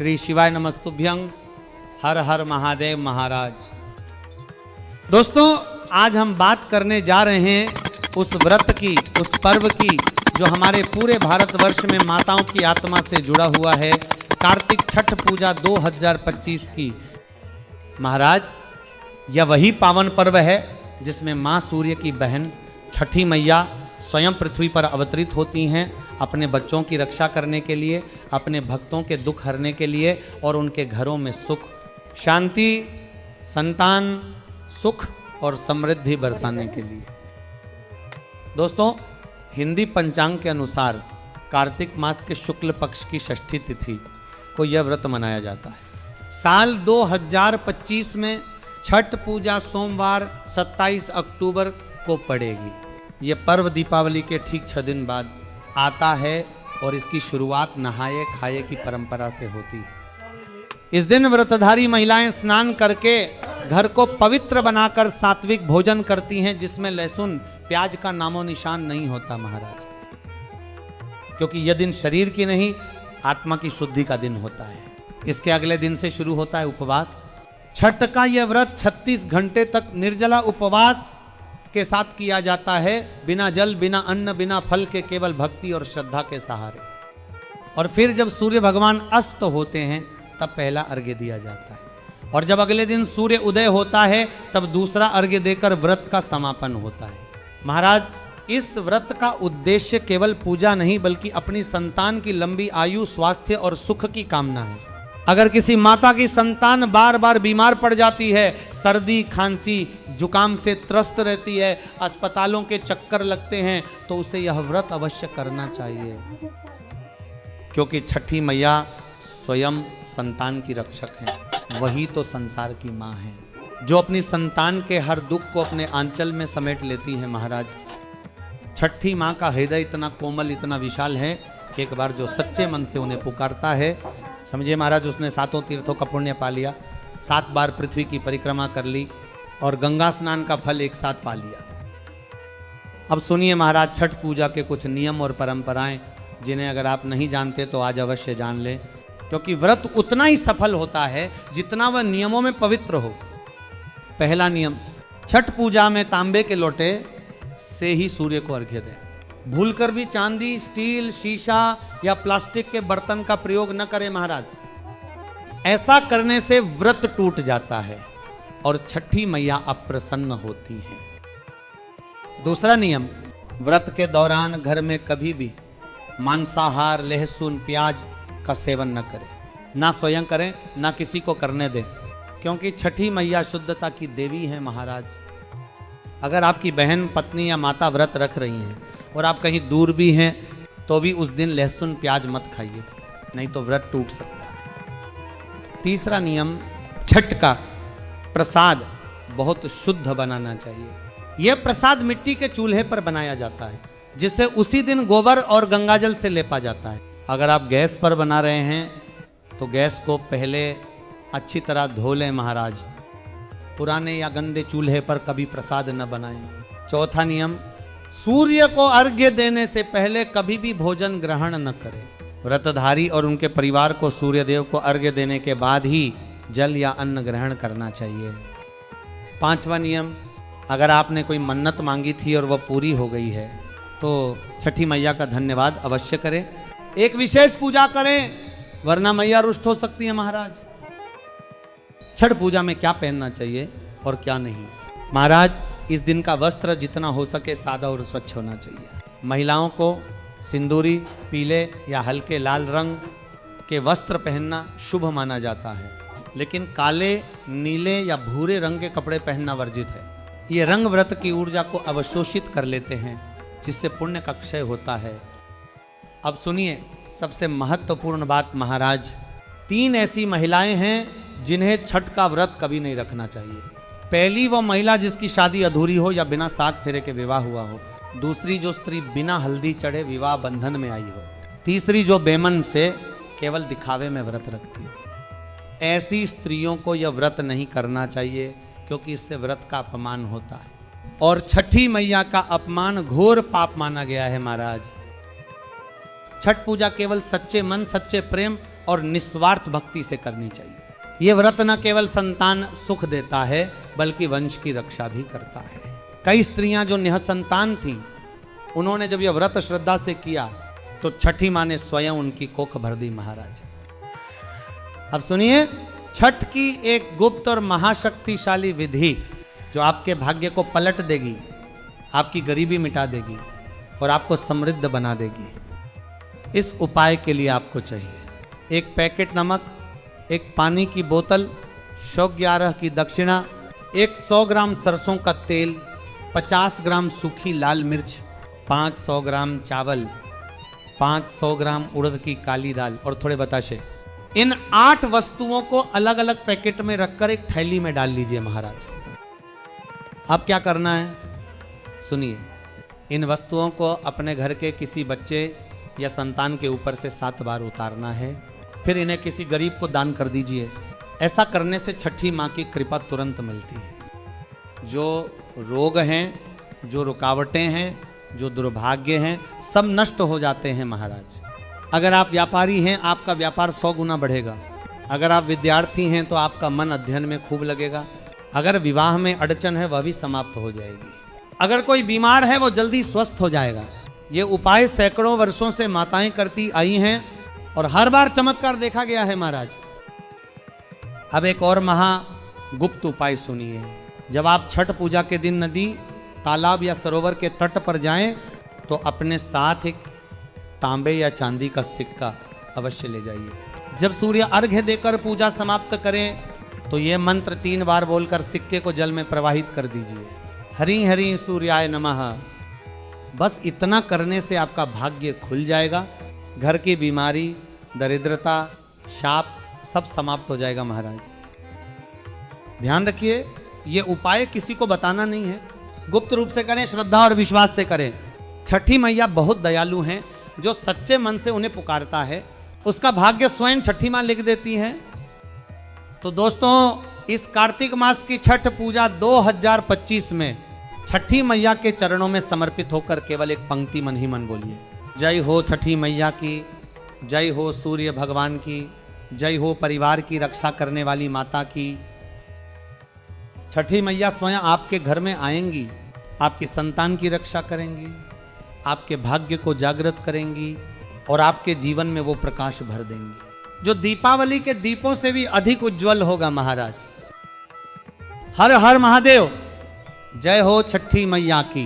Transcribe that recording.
श्री शिवाय नमस्तुभ्यं। हर हर महादेव महाराज। दोस्तों, आज हम बात करने जा रहे हैं उस व्रत की, उस पर्व की जो हमारे पूरे भारतवर्ष में माताओं की आत्मा से जुड़ा हुआ है, कार्तिक छठ पूजा 2025 की। महाराज, यह वही पावन पर्व है जिसमें माँ सूर्य की बहन छठी मैया स्वयं पृथ्वी पर अवतरित होती हैं अपने बच्चों की रक्षा करने के लिए, अपने भक्तों के दुख हरने के लिए और उनके घरों में सुख, शांति, संतान, सुख और समृद्धि बरसाने के लिए। दोस्तों, हिंदी पंचांग के अनुसार कार्तिक मास के शुक्ल पक्ष की षष्ठी तिथि को यह व्रत मनाया जाता है। साल 2025 में छठ पूजा सोमवार 27 अक्टूबर को पड़ेगी। ये पर्व दीपावली के ठीक 6 दिन बाद आता है और इसकी शुरुआत नहाए खाए की परंपरा से होती है। इस दिन व्रतधारी महिलाएं स्नान करके घर को पवित्र बनाकर सात्विक भोजन करती हैं, जिसमें लहसुन प्याज का नामो निशान नहीं होता महाराज, क्योंकि यह दिन शरीर की नहीं आत्मा की शुद्धि का दिन होता है। इसके अगले दिन से शुरू होता है उपवास। छठ का यह व्रत 36 घंटे तक निर्जला उपवास के साथ किया जाता है, बिना जल, बिना अन्न, बिना फल के, केवल भक्ति और श्रद्धा के सहारे। और फिर जब सूर्य भगवान अस्त होते हैं तब पहला अर्घ्य दिया जाता है, और जब अगले दिन सूर्य उदय होता है तब दूसरा अर्घ्य देकर व्रत का समापन होता है। महाराज, इस व्रत का उद्देश्य केवल पूजा नहीं बल्कि अपनी संतान की लंबी आयु, स्वास्थ्य और सुख की कामना है। अगर किसी माता की संतान बार बार बीमार पड़ जाती है, सर्दी, खांसी, जुकाम से त्रस्त रहती है, अस्पतालों के चक्कर लगते हैं, तो उसे यह व्रत अवश्य करना चाहिए, क्योंकि छठी मैया स्वयं संतान की रक्षक हैं। वही तो संसार की माँ है, जो अपनी संतान के हर दुख को अपने आंचल में समेट लेती है। महाराज, छठी माँ का हृदय इतना कोमल, इतना विशाल है कि एक बार जो सच्चे मन से उन्हें पुकारता है, समझिए महाराज, उसने 7 तीर्थों का पुण्य पा लिया, 7 बार पृथ्वी की परिक्रमा कर ली और गंगा स्नान का फल एक साथ पा लिया। अब सुनिए महाराज, छठ पूजा के कुछ नियम और परंपराएं जिन्हें अगर आप नहीं जानते तो आज अवश्य जान लें, क्योंकि व्रत उतना ही सफल होता है जितना वह नियमों में पवित्र हो। पहला नियम, छठ पूजा में तांबे के लोटे से ही सूर्य को अर्घ्य दें। भूलकर भी चांदी, स्टील, शीशा या प्लास्टिक के बर्तन का प्रयोग न करें महाराज। ऐसा करने से व्रत टूट जाता है और छठी मैया अप्रसन्न होती हैं। दूसरा नियम, व्रत के दौरान घर में कभी भी मांसाहार, लहसुन, प्याज का सेवन न करें, ना स्वयं करें ना किसी को करने दें, क्योंकि छठी मैया शुद्धता की देवी हैं महाराज। अगर आपकी बहन, पत्नी या माता व्रत रख रही हैं और आप कहीं दूर भी हैं तो भी उस दिन लहसुन प्याज मत खाइए, नहीं तो व्रत टूट सकता है। तीसरा नियम, छठ का प्रसाद बहुत शुद्ध बनाना चाहिए। यह प्रसाद मिट्टी के चूल्हे पर बनाया जाता है, जिसे उसी दिन गोबर और गंगाजल से लेपा जाता है। अगर आप गैस पर बना रहे हैं तो गैस को पहले अच्छी तरह धो लें महाराज। पुराने या गंदे चूल्हे पर कभी प्रसाद न बनाएं। चौथा नियम, सूर्य को अर्घ्य देने से पहले कभी भी भोजन ग्रहण न करें। व्रतधारी और उनके परिवार को सूर्यदेव को अर्घ्य देने के बाद ही जल या अन्न ग्रहण करना चाहिए। पांचवा नियम, अगर आपने कोई मन्नत मांगी थी और वह पूरी हो गई है तो छठी मैया का धन्यवाद अवश्य करें, एक विशेष पूजा करें, वरना मैया रुष्ट हो सकती है महाराज। छठ पूजा में क्या पहनना चाहिए और क्या नहीं। महाराज, इस दिन का वस्त्र जितना हो सके सादा और स्वच्छ होना चाहिए। महिलाओं को सिंदूरी, पीले या हल्के लाल रंग के वस्त्र पहनना शुभ माना जाता है, लेकिन काले, नीले या भूरे रंग के कपड़े पहनना वर्जित है। ये रंग व्रत की ऊर्जा को अवशोषित कर लेते हैं, जिससे पुण्य का क्षय होता है। अब सुनिए सबसे महत्वपूर्ण बात महाराज, 3 ऐसी महिलाएं हैं जिन्हें छठ का व्रत कभी नहीं रखना चाहिए। पहली वो महिला जिसकी शादी अधूरी हो या बिना 7 फेरे के विवाह हुआ हो। दूसरी, जो स्त्री बिना हल्दी चढ़े विवाह बंधन में आई हो। तीसरी, जो बेमन से केवल दिखावे में व्रत रखती है। ऐसी स्त्रियों को यह व्रत नहीं करना चाहिए, क्योंकि इससे व्रत का अपमान होता है और छठी मैया का अपमान घोर पाप माना गया है महाराज। छठ पूजा केवल सच्चे मन, सच्चे प्रेम और निस्वार्थ भक्ति से करनी चाहिए। ये व्रत न केवल संतान सुख देता है बल्कि वंश की रक्षा भी करता है। कई स्त्रियां जो निःसंतान थीं, उन्होंने जब यह व्रत श्रद्धा से किया तो छठी मां ने स्वयं उनकी कोख भर दी महाराज। अब सुनिए, छठ की एक गुप्त और महाशक्तिशाली विधि जो आपके भाग्य को पलट देगी, आपकी गरीबी मिटा देगी और आपको समृद्ध बना देगी। इस उपाय के लिए आपको चाहिए एक पैकेट नमक, एक पानी की बोतल, 111 की दक्षिणा, 100 ग्राम सरसों का तेल, 50 ग्राम सूखी लाल मिर्च, 500 ग्राम चावल, 500 ग्राम उड़द की काली दाल और थोड़े बताशे। इन 8 वस्तुओं को अलग अलग पैकेट में रखकर एक थैली में डाल लीजिए महाराज। अब क्या करना है सुनिए, इन वस्तुओं को अपने घर के किसी बच्चे या संतान के ऊपर से 7 बार उतारना है, फिर इन्हें किसी गरीब को दान कर दीजिए। ऐसा करने से छठी माँ की कृपा तुरंत मिलती है। जो रोग हैं, जो रुकावटें हैं, जो दुर्भाग्य हैं, सब नष्ट हो जाते हैं महाराज। अगर आप व्यापारी हैं, आपका व्यापार 100 गुना बढ़ेगा। अगर आप विद्यार्थी हैं तो आपका मन अध्ययन में खूब लगेगा। अगर विवाह में अड़चन है वह भी समाप्त हो जाएगी। अगर कोई बीमार है वो जल्दी स्वस्थ हो जाएगा। ये उपाय सैकड़ों वर्षों से माताएं करती आई हैं और हर बार चमत्कार देखा गया है महाराज। अब एक और महागुप्त उपाय सुनिए। जब आप छठ पूजा के दिन नदी, तालाब या सरोवर के तट पर जाएं तो अपने साथ एक तांबे या चांदी का सिक्का अवश्य ले जाइए। जब सूर्य अर्घ्य देकर पूजा समाप्त करें तो ये मंत्र 3 बार बोलकर सिक्के को जल में प्रवाहित कर दीजिए। हरि हरि सूर्याय नमः। बस इतना करने से आपका भाग्य खुल जाएगा। घर की बीमारी, दरिद्रता, शाप सब समाप्त हो जाएगा महाराज। ध्यान रखिए, ये उपाय किसी को बताना नहीं है, गुप्त रूप से करें, श्रद्धा और विश्वास से करें। छठी मैया बहुत दयालु हैं। जो सच्चे मन से उन्हें पुकारता है उसका भाग्य स्वयं छठी मां लिख देती हैं। तो दोस्तों, इस कार्तिक मास की छठ पूजा 2025 में छठी मैया के चरणों में समर्पित होकर केवल एक पंक्ति मन ही मन बोलिए, जय हो छठी मैया की, जय हो सूर्य भगवान की, जय हो परिवार की रक्षा करने वाली माता की। छठी मैया स्वयं आपके घर में आएंगी, आपकी संतान की रक्षा करेंगी, आपके भाग्य को जागृत करेंगी और आपके जीवन में वो प्रकाश भर देंगी जो दीपावली के दीपों से भी अधिक उज्जवल होगा महाराज। हर हर महादेव। जय हो छठी मैया की।